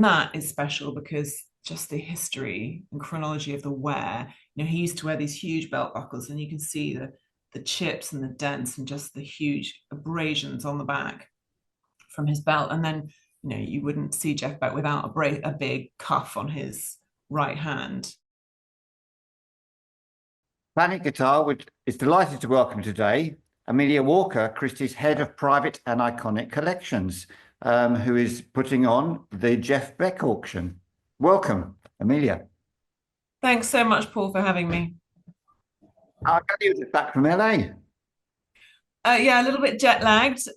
And that is special because just the history and chronology of the wear. He used to wear these huge belt buckles, and you can see the chips and the dents and just the huge abrasions on the back from his belt. And then, you wouldn't see Jeff Beck without a big cuff on his right hand. Planet Guitar is delighted to welcome today Amelia Walker, Christie's head of private and iconic collections, who is putting on the Jeff Beck auction. Welcome, Amelia. Thanks so much, Paul, for having me. I got you back from LA. Yeah, a little bit jet lagged.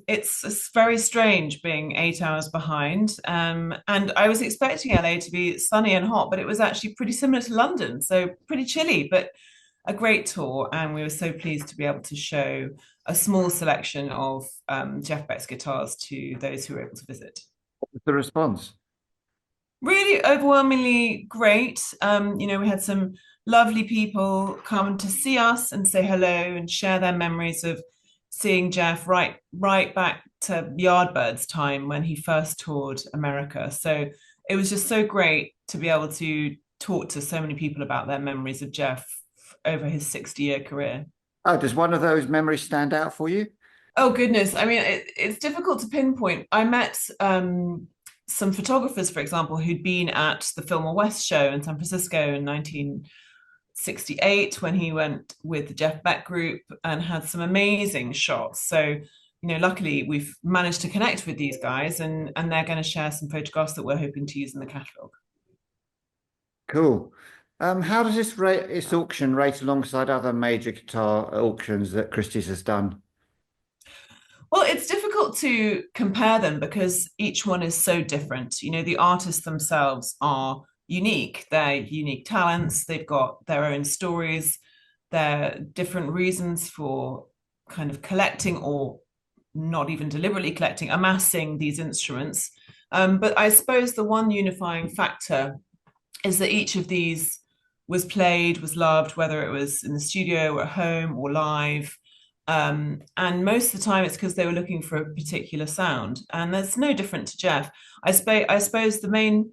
It's very strange being 8 hours behind. And I was expecting LA to be sunny and hot, but it was actually pretty similar to London, so pretty chilly, but a great tour. And we were so pleased to be able to show a small selection of Jeff Beck's guitars to those who were able to visit. What was the response? Really overwhelmingly great. We had some lovely people come to see us and say hello and share their memories of seeing Jeff right back to Yardbirds time when he first toured America. So it was just so great to be able to talk to so many people about their memories of Jeff over his 60-year career. Oh, does one of those memories stand out for you? Oh goodness. I mean, it's difficult to pinpoint. I met some photographers, for example, who'd been at the Fillmore West show in San Francisco in 1968 when he went with the Jeff Beck group and had some amazing shots. So, luckily we've managed to connect with these guys, and they're going to share some photographs that we're hoping to use in the catalogue. Cool. How does this auction rate alongside other major guitar auctions that Christie's has done? Well, it's difficult to compare them because each one is so different. The artists themselves are unique. They're unique talents. They've got their own stories. Their different reasons for kind of collecting or not even deliberately collecting, amassing these instruments. But I suppose the one unifying factor is that each of these was played, was loved, whether it was in the studio or at home or live. And most of the time it's because they were looking for a particular sound. And that's no different to Jeff. I suppose the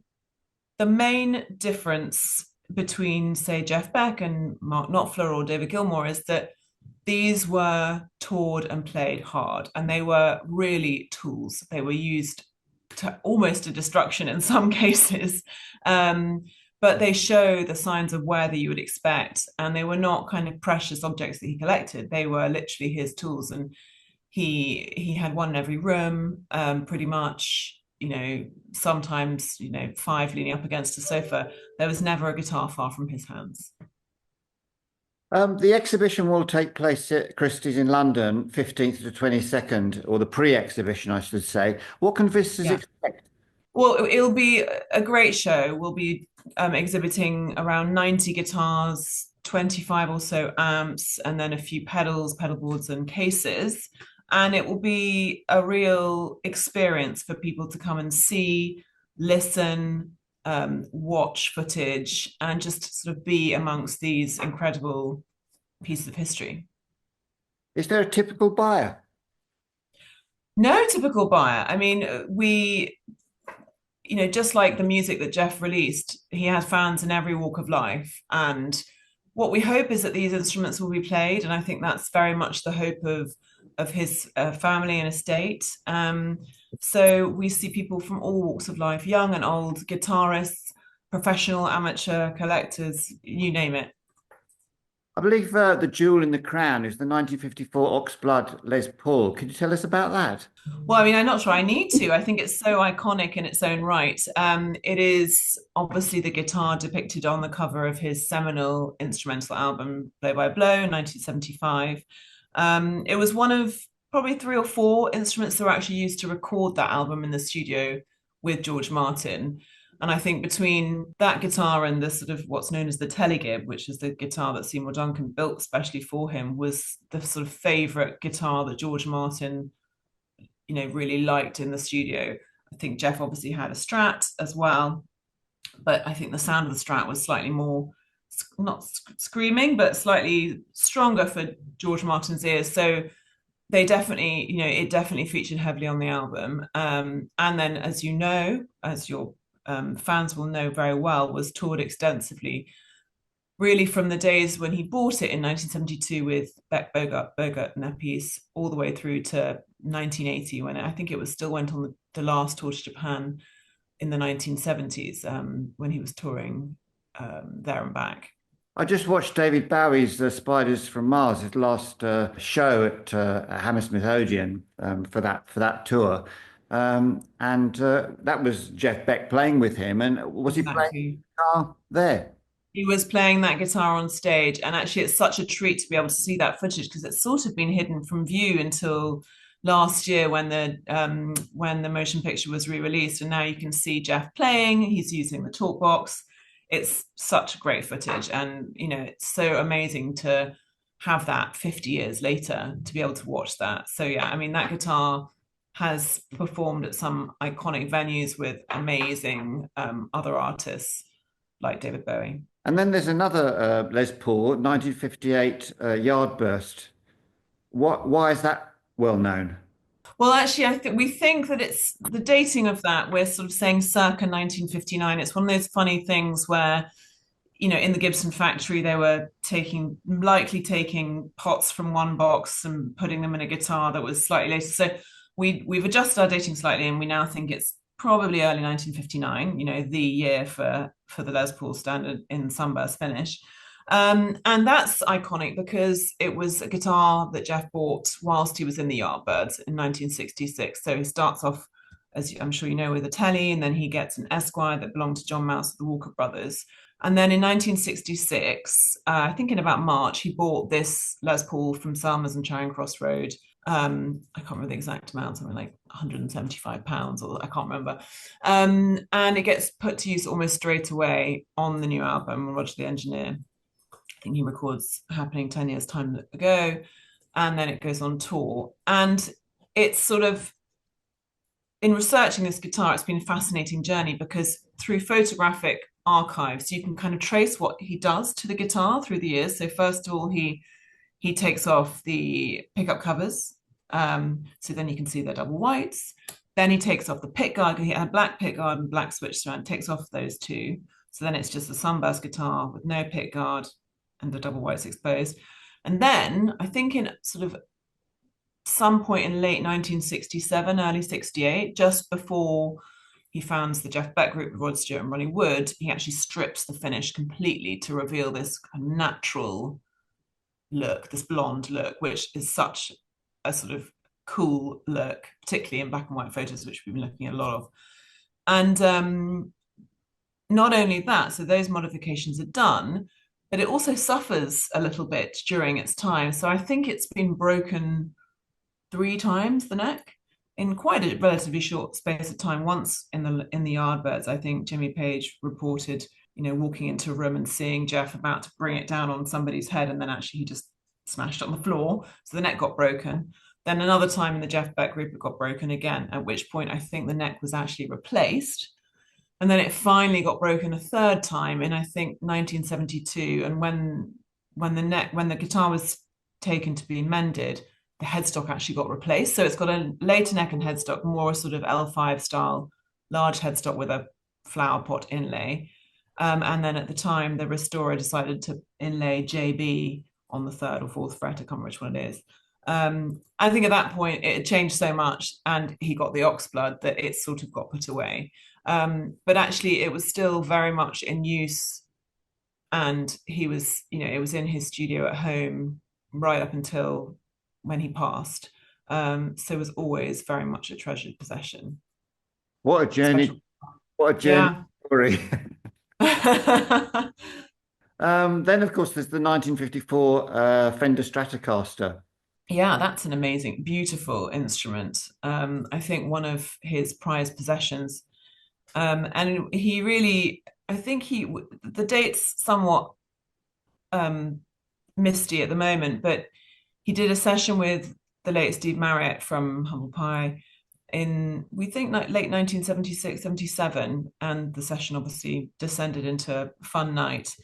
main difference between, say, Jeff Beck and Mark Knopfler or David Gilmour is that these were toured and played hard, and they were really tools. They were used to almost to destruction in some cases. But they show the signs of wear that you would expect, and they were not kind of precious objects that he collected. They were literally his tools, and he had one in every room, pretty much. Sometimes five leaning up against a sofa. There was never a guitar far from his hands. The exhibition will take place at Christie's in London, 15th to 22nd, or the pre-exhibition, I should say. What can visitors Yeah. expect? Well, it'll be a great show. We'll be exhibiting around 90 guitars, 25 or so amps, and then a few pedals, pedal boards, and cases. And it will be a real experience for people to come and see, listen, watch footage, and just sort of be amongst these incredible pieces of history. Is there a typical buyer? No typical buyer. I mean, just like the music that Jeff released, he had fans in every walk of life. And what we hope is that these instruments will be played. And I think that's very much the hope of his family and estate. So we see people from all walks of life, young and old, guitarists, professional, amateur, collectors, you name it. I believe the jewel in the crown is the 1954 Oxblood Les Paul. Can you tell us about that? Well, I mean, I'm not sure I need to. I think it's so iconic in its own right. It is obviously the guitar depicted on the cover of his seminal instrumental album, Blow by Blow, 1975. It was one of probably three or four instruments that were actually used to record that album in the studio with George Martin. And I think between that guitar and the sort of what's known as the Telegib, which is the guitar that Seymour Duncan built especially for him, was the sort of favorite guitar that George Martin, really liked in the studio. I think Jeff obviously had a Strat as well, but I think the sound of the Strat was slightly more, not screaming, but slightly stronger for George Martin's ears. So they definitely, it definitely featured heavily on the album. And then, as you know, as your fans will know very well, was toured extensively, really from the days when he bought it in 1972 with Beck, Bogart Neppies, all the way through to 1980, when I think it was still went on the last tour to Japan in the 1970s, when he was touring there and back. I just watched David Bowie's Spiders from Mars, his last show at Hammersmith Odeon for that tour, and that was Jeff Beck playing with him. And was he playing Exactly. guitar there? He was playing that guitar on stage, and actually, it's such a treat to be able to see that footage because it's sort of been hidden from view until last year when the motion picture was re-released, and now you can see Jeff playing. He's using the talk box. It's such great footage, and it's so amazing to have that 50 years later to be able to watch that. So yeah, I mean that guitar has performed at some iconic venues with amazing other artists like David Bowie. And then there's another Les Paul, 1958 Yardburst. Why is that well known? Well, actually, I think we think that it's the dating of that. We're sort of saying circa 1959. It's one of those funny things where, in the Gibson factory, they were likely taking pots from one box and putting them in a guitar that was slightly later. So we've adjusted our dating slightly, and we now think it's probably early 1959. The year for the Les Paul standard in sunburst finish. And that's iconic because it was a guitar that Jeff bought whilst he was in the Yardbirds in 1966. So he starts off, as I'm sure you know, with a Telly, and then he gets an Esquire that belonged to John Mouse of the Walker Brothers. And then in 1966, I think in about March, he bought this Les Paul from Selmers and Charing Cross Road. I can't remember the exact amount, something like £175, or I can't remember. And it gets put to use almost straight away on the new album, Roger the Engineer. I think he records Happening 10 years time ago, and then it goes on tour. And it's sort of, in researching this guitar, it's been a fascinating journey because through photographic archives, you can kind of trace what he does to the guitar through the years. So first of all, he takes off the pickup covers. So then you can see they're double whites. Then he takes off the pick guard. He had black pick guard and black switch strand, takes off those two. So then it's just a sunburst guitar with no pick guard and the double whites exposed. And then I think in sort of some point in late 1967, early 68, just before he founds the Jeff Beck group with Rod Stewart and Ronnie Wood, he actually strips the finish completely to reveal this kind of natural look, this blonde look, which is such a sort of cool look, particularly in black and white photos, which we've been looking at a lot of. And not only that, so those modifications are done, but it also suffers a little bit during its time. So I think it's been broken 3 times, the neck, in quite a relatively short space of time. Once in the Yardbirds, I think Jimmy Page reported, walking into a room and seeing Jeff about to bring it down on somebody's head, and then actually he just smashed on the floor. So the neck got broken. Then another time in the Jeff Beck group, it got broken again, at which point I think the neck was actually replaced. And then it finally got broken a third time in, I think, 1972. And when the guitar was taken to be mended, the headstock actually got replaced. So it's got a later neck and headstock, more sort of L5 style, large headstock with a flower pot inlay. And then at the time, the restorer decided to inlay JB on the third or fourth fret. I can't remember which one it is. I think at that point it had changed so much, and he got the Oxblood, that it sort of got put away. But actually, it was still very much in use, and he was, it was in his studio at home right up until when he passed. So it was always very much a treasured possession. What a journey! Special. What a journey Yeah. story. Then, of course, there's the 1954 Fender Stratocaster. Yeah, that's an amazing, beautiful instrument. I think one of his prized possessions. And he really, I think the date's somewhat misty at the moment, but he did a session with the late Steve Marriott from Humble Pie in, we think, late 1976, 77. And the session obviously descended into a fun night.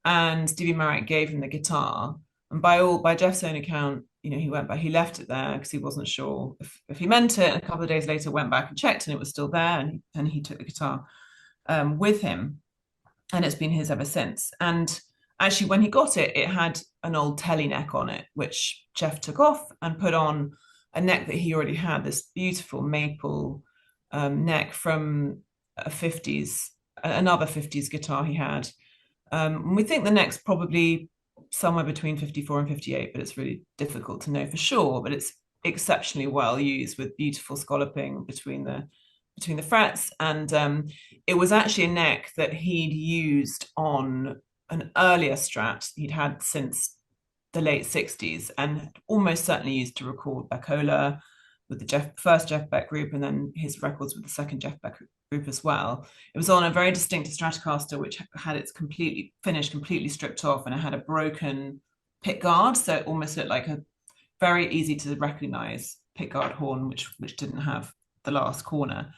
And Stevie Marriott gave him the guitar. And by Jeff's own account, he went back, he left it there because he wasn't sure if he meant it. And a couple of days later, went back and checked, and it was still there. And he took the guitar with him, and it's been his ever since. And actually, when he got it, it had an old telly neck on it, which Jeff took off and put on a neck that he already had, this beautiful maple neck from another 50s guitar he had. We think the neck's probably somewhere between 54 and 58, but it's really difficult to know for sure. But it's exceptionally well used with beautiful scalloping between the frets. And it was actually a neck that he'd used on an earlier Strat he'd had since the late 60s, and almost certainly used to record Beckola with the first Jeff Beck group, and then his records with the second Jeff Beck group as well. It was on a very distinctive Stratocaster, which had its completely stripped off, and it had a broken pick guard, so it almost looked like a very easy to recognize pick guard horn, which didn't have the last corner.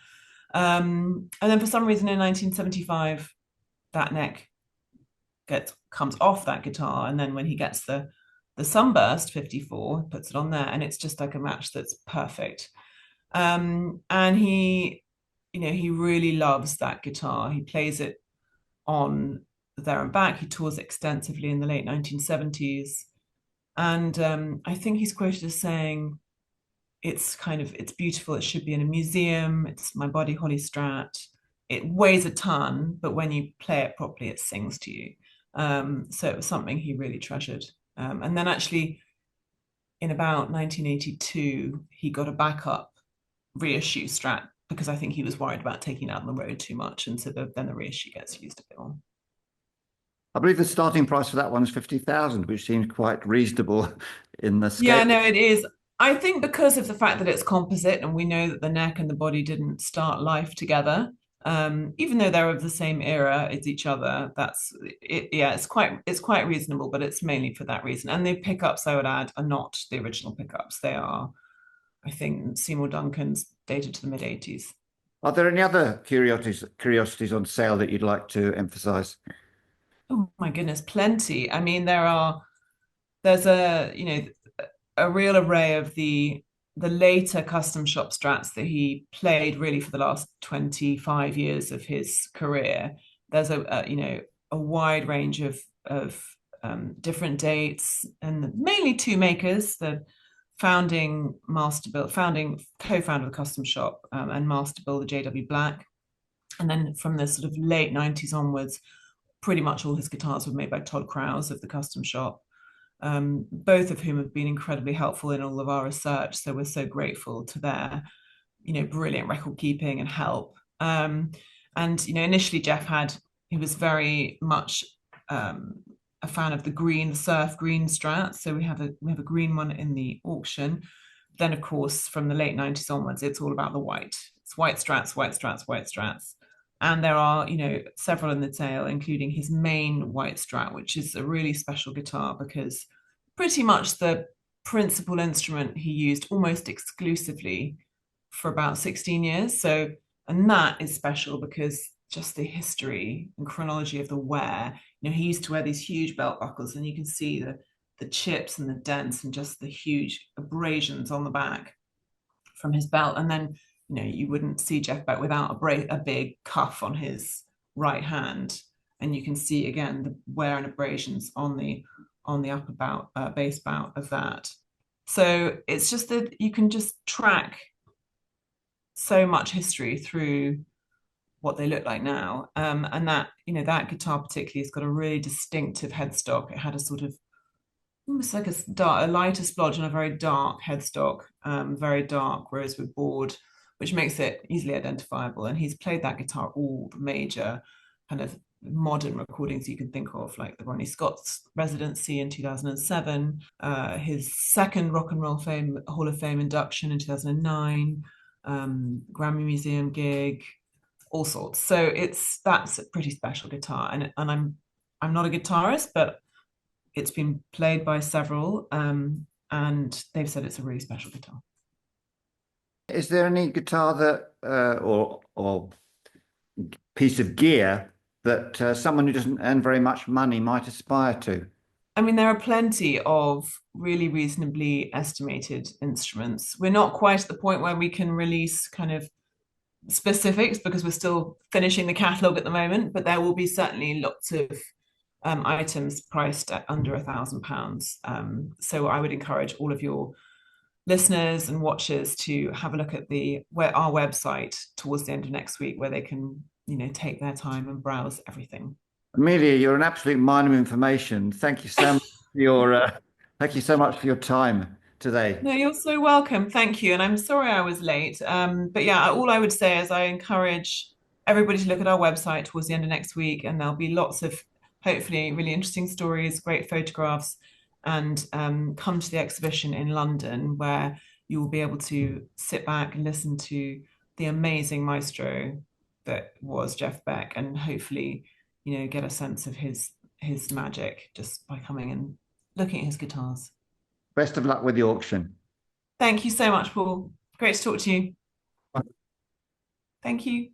And then for some reason in 1975, that neck comes off that guitar, and then when he gets the Sunburst 54, puts it on there, and it's just like a match that's perfect. And he really loves that guitar. He plays it on There and Back. He tours extensively in the late 1970s, and I think he's quoted as saying, it's beautiful. It should be in a museum. It's my Buddy Holly Strat. It weighs a ton, but when you play it properly, it sings to you. So it was something he really treasured. And then actually, in about 1982, he got a backup reissue Strat because I think he was worried about taking it out on the road too much, and so then the reissue gets used a bit more. I believe the starting price for that one is 50,000, which seems quite reasonable in the scale. Yeah, no, it is. I think because of the fact that it's composite, and we know that the neck and the body didn't start life together, even though they're of the same era as each other, that's it. Yeah, it's quite reasonable, but it's mainly for that reason. And the pickups, I would add, are not the original pickups. They are, I think, Seymour Duncan's, dated to the mid-80s. Are there any other curiosities on sale that you'd like to emphasize? Oh my goodness, plenty. I mean, there's a real array of the later custom shop Strats that he played really for the last 25 years of his career. There's a wide range of different dates, and mainly two makers: the co-founder of the custom shop, and master builder J.W. Black. And then from the sort of late 90s onwards, pretty much all his guitars were made by Todd Krause of the custom shop. Both of whom have been incredibly helpful in all of our research. So we're so grateful to their, brilliant record keeping and help. And initially he was very much a fan of the surf green Strat. So we have a green one in the auction. Then, of course, from the late 90s onwards, it's all about the white. It's white Strats, white Strats, white Strats. And there are, several in the tail, including his main white Strat, which is a really special guitar because pretty much the principal instrument he used almost exclusively for about 16 years. So, and that is special because just the history and chronology of the wear. He used to wear these huge belt buckles, and you can see the chips and the dents and just the huge abrasions on the back from his belt. And then, you wouldn't see Jeff Beck without a big cuff on his right hand. And you can see again the wear and abrasions on the upper base bout of that. So it's just that you can just track so much history through what they look like now. And that guitar particularly has got a really distinctive headstock. It had a sort of almost like a lighter splodge and a very dark headstock, very dark rosewood board, which makes it easily identifiable. And he's played that guitar all the major kind of modern recordings you can think of, like the Ronnie Scott's residency in 2007, his second Rock and Roll Hall of Fame induction in 2009, Grammy Museum gig, all sorts. So that's a pretty special guitar. And I'm not a guitarist, but it's been played by several, and they've said it's a really special guitar. Is there any guitar that or piece of gear that someone who doesn't earn very much money might aspire to? I mean, there are plenty of really reasonably estimated instruments. We're not quite at the point where we can release kind of specifics because we're still finishing the catalog at the moment, but there will be certainly lots of items priced at under £1,000. So I would encourage all of your listeners and watchers to have a look at our website towards the end of next week, where they can, take their time and browse everything. Amelia, you're an absolute mine of information. Thank you so much for thank you so much for your time today. No, you're so welcome. Thank you. And I'm sorry I was late. But yeah, all I would say is I encourage everybody to look at our website towards the end of next week, and there'll be lots of hopefully really interesting stories, great photographs, and come to the exhibition in London where you will be able to sit back and listen to the amazing maestro that was Jeff Beck, and hopefully, get a sense of his magic just by coming and looking at his guitars. Best of luck with the auction. Thank you so much, Paul. Great to talk to you. Thank you.